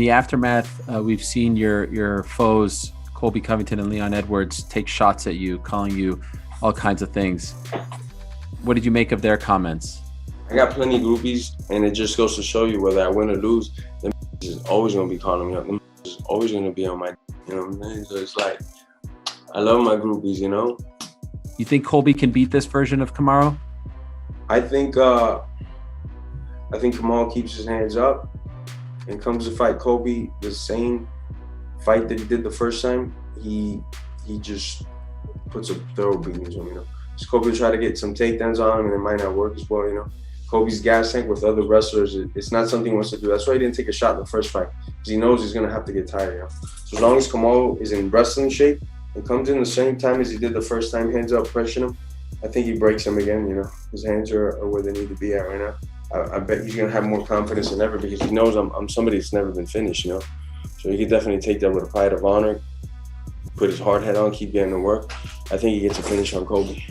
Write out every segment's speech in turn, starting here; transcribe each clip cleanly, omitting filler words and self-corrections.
the aftermath, we've seen your foes, Colby Covington and Leon Edwards, take shots at you, calling you all kinds of things. What did you make of their comments? I got plenty of groupies, and it just goes to show you whether I win or lose, them is always going to be calling me up. Them is always going to be on my, you know what I'm saying? So it's like, I love my groupies, you know? You think Colby can beat this version of Kamaru? I think Kamal keeps his hands up and comes to fight Colby the same fight that he did the first time. He just puts a thorough beating on him, you know? So Colby will try to get some takedowns on him, and it might not work as well, you know? Colby's gas tank with other wrestlers, it's not something he wants to do. That's why he didn't take a shot in the first fight, because he knows he's going to have to get tired, you know? So as long as Kamal is in wrestling shape and comes in the same time as he did the first time, hands up, pressure him, I think he breaks him again, you know? His hands are where they need to be at right now. I bet he's going to have more confidence than ever, because he knows I'm somebody that's never been finished, you know? So he could definitely take that with a pride of honor, put his hard head on, keep getting to work. I think he gets a finish on Colby.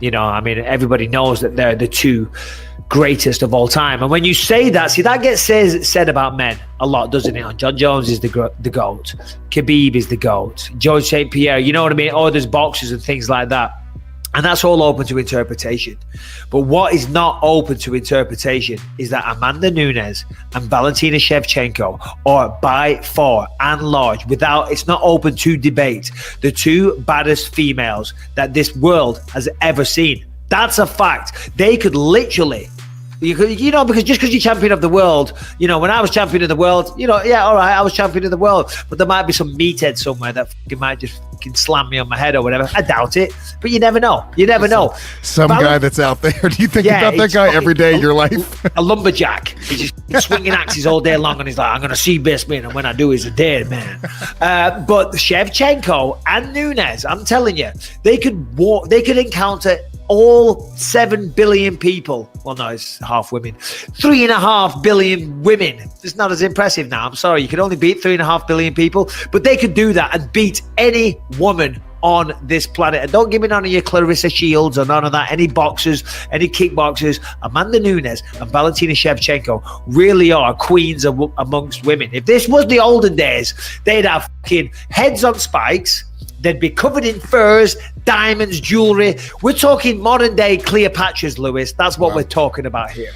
You know, I mean, everybody knows that they're the two greatest of all time. And when you say that, see, that gets said about men a lot, doesn't it? Jon Jones is the GOAT. Khabib is the GOAT. George St. Pierre, you know what I mean? Oh, there's boxers and things like that. And that's all open to interpretation. But what is not open to interpretation is that Amanda Nunes and Valentina Shevchenko are by far and large, it's not open to debate, the two baddest females that this world has ever seen. That's a fact. They could literally, you know, because just because you're champion of the world, you know, when I was champion of the world, you know, yeah, all right, I was champion of the world, but there might be some meathead somewhere that might just slam me on my head or whatever. I doubt it, but you never know. You never know. Some guy that's out there. Do you think about that guy every day of your life? A lumberjack. He's just swinging axes all day long, and he's like, I'm going to see Bisping, and when I do, he's a dead man. But Shevchenko and Nunes, I'm telling you, they could encounter all 7 billion people. Well, no, it's half women. 3.5 billion women. It's not as impressive now. I'm sorry. You could only beat 3.5 billion people, but they could do that and beat any woman on this planet. And don't give me none of your Clarissa Shields or none of that. Any boxers, any kickboxers. Amanda Nunes and Valentina Shevchenko really are queens amongst women. If this was the olden days, they'd have fucking heads on spikes. They'd be covered in furs, diamonds, jewelry. We're talking modern day Cleopatras, Lewis. That's what we're talking about here.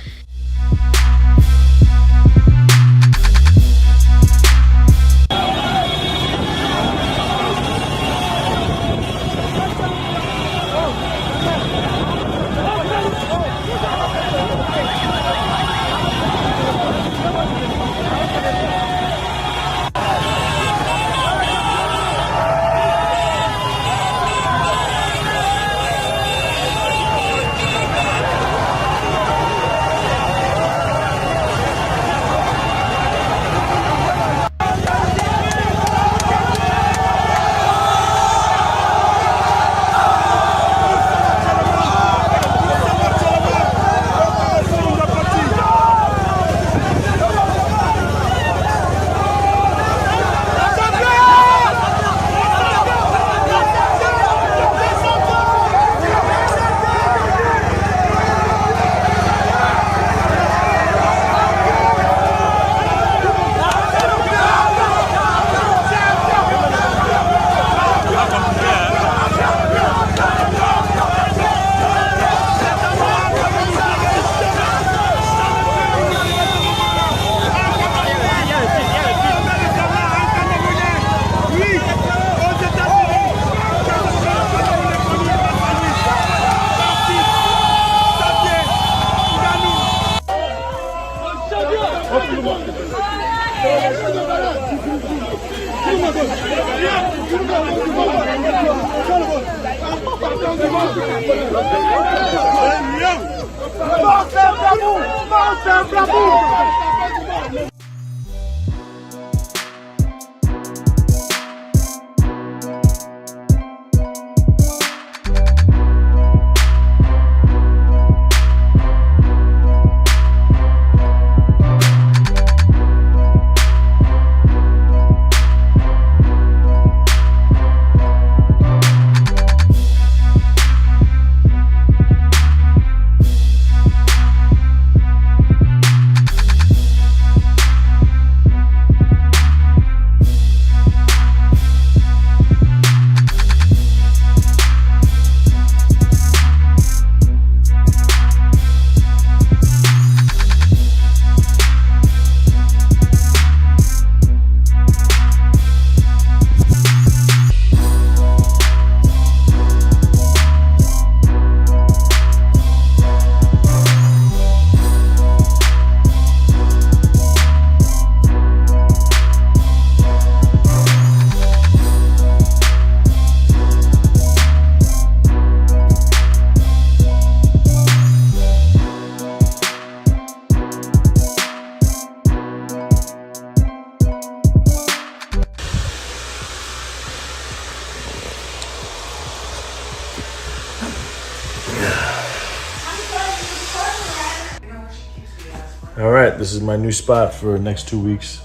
All right, this is my new spot for the next 2 weeks.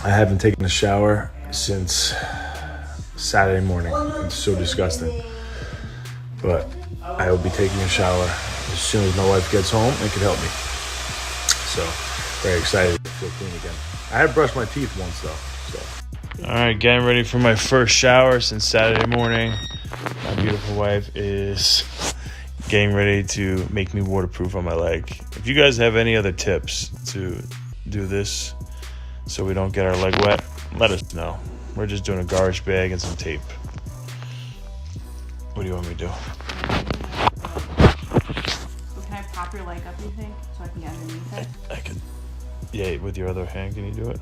I haven't taken a shower since Saturday morning. It's so disgusting. But I will be taking a shower as soon as my wife gets home and can help me. So, very excited to feel clean again. I had brushed my teeth once though. So. All right, getting ready for my first shower since Saturday morning. My beautiful wife is getting ready to make me waterproof on my leg. If you guys have any other tips to do this so we don't get our leg wet, let us know. We're just doing a garbage bag and some tape. What do you want me to do? So can I prop your leg up, you think, so I can get underneath it? I can. Yeah, with your other hand, can you do it?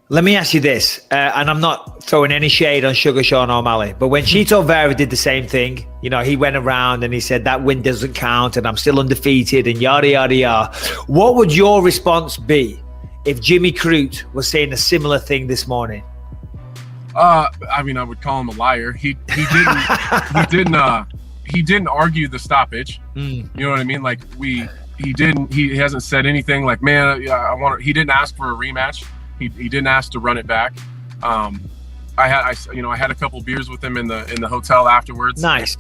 Let me ask you this, and I'm not throwing any shade on Sugar Sean O'Malley, but when Chito Vera did the same thing, you know, he went around and he said that win doesn't count and I'm still undefeated and yada, yada, yada. What would your response be if Jimmy Crute was saying a similar thing this morning? I mean, I would call him a liar. He didn't argue the stoppage. You know what I mean? Like he hasn't said anything like, man, he didn't ask for a rematch. He didn't ask to run it back. I had a couple beers with him in the hotel afterwards. Nice.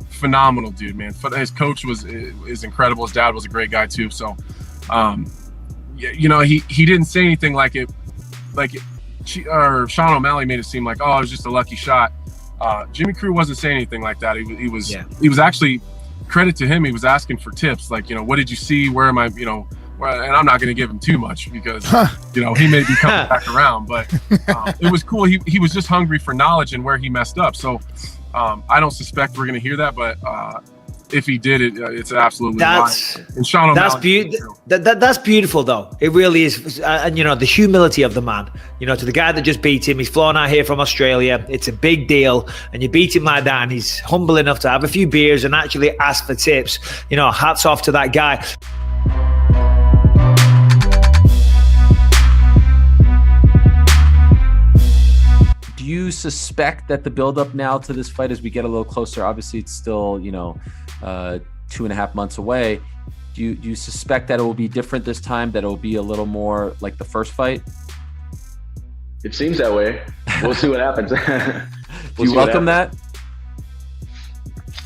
Phenomenal dude, man. His coach is incredible. His dad was a great guy too. So, he didn't say anything like it. Sean O'Malley made it seem like, oh, it was just a lucky shot. Jimmy Crute wasn't saying anything like that. He was actually, credit to him, he was asking for tips. Like, what did you see? Where am I? And I'm not going to give him too much because, he may be coming back around. But it was cool. He was just hungry for knowledge and where he messed up. So I don't suspect we're going to hear that. But if he did it, it's absolutely that's and Sean O'Malley, that's beautiful though. It really is. And the humility of the man, to the guy that just beat him, he's flown out here from Australia. It's a big deal, and you beat him like that, and he's humble enough to have a few beers and actually ask for tips. Hats off to that guy. Do you suspect that the build-up now to this fight, as we get a little closer, obviously it's still 2.5 months away, do you suspect that it will be different this time, that it will be a little more like the first fight? It seems that way. We'll see what happens. Do you welcome that?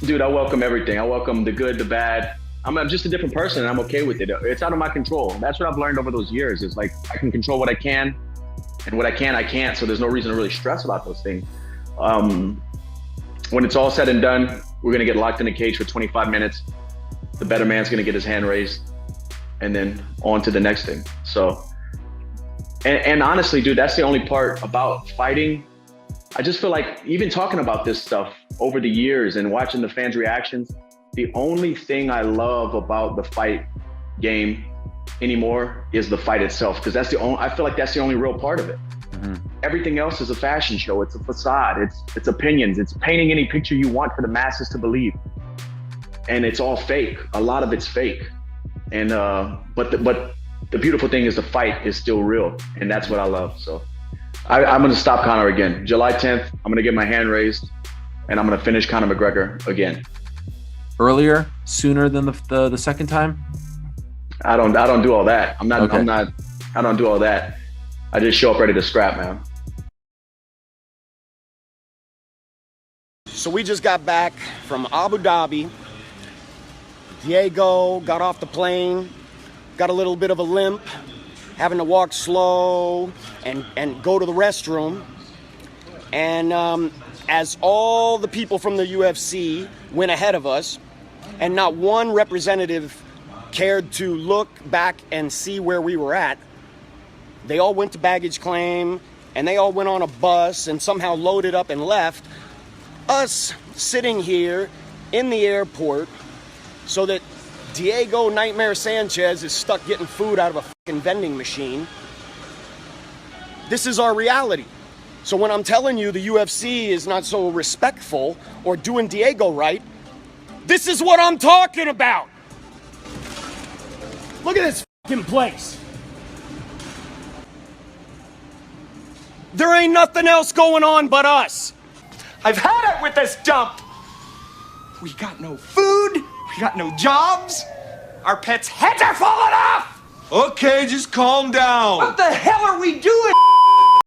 Dude, I welcome everything. I welcome the good, the bad. I'm just a different person and I'm okay with it. It's out of my control. That's what I've learned over those years. It's like I can control what I can, and what I can't. So there's no reason to really stress about those things. When it's all said and done, we're going to get locked in a cage for 25 minutes. The better man's going to get his hand raised and then on to the next thing. So, and honestly, dude, that's the only part about fighting. I just feel like even talking about this stuff over the years and watching the fans' reactions, the only thing I love about the fight game anymore is the fight itself, because I feel like that's the only real part of it. Mm-hmm. Everything else is a fashion show. It's a facade. It's opinions. It's painting any picture you want for the masses to believe, and it's all fake. A lot of it's fake, and but the beautiful thing is the fight is still real, and that's what I love. So I'm gonna stop Conor again. July 10th, I'm gonna get my hand raised, and I'm gonna finish Conor McGregor again. Earlier, sooner than the second time? I don't do all that. I don't do all that. I just show up ready to scrap, man. So we just got back from Abu Dhabi. Diego got off the plane, got a little bit of a limp, having to walk slow and go to the restroom. And as all the people from the UFC went ahead of us, and not one representative cared to look back and see where we were at, they all went to baggage claim, and they all went on a bus and somehow loaded up and left us sitting here in the airport so that Diego Nightmare Sanchez is stuck getting food out of a fucking vending machine. This is our reality. So when I'm telling you the UFC is not so respectful or doing Diego right, this is what I'm talking about. Look at this fucking place. There ain't nothing else going on but us. I've had it with this dump. We got no food. We got no jobs. Our pets' heads are falling off. Okay, just calm down. What the hell are we doing?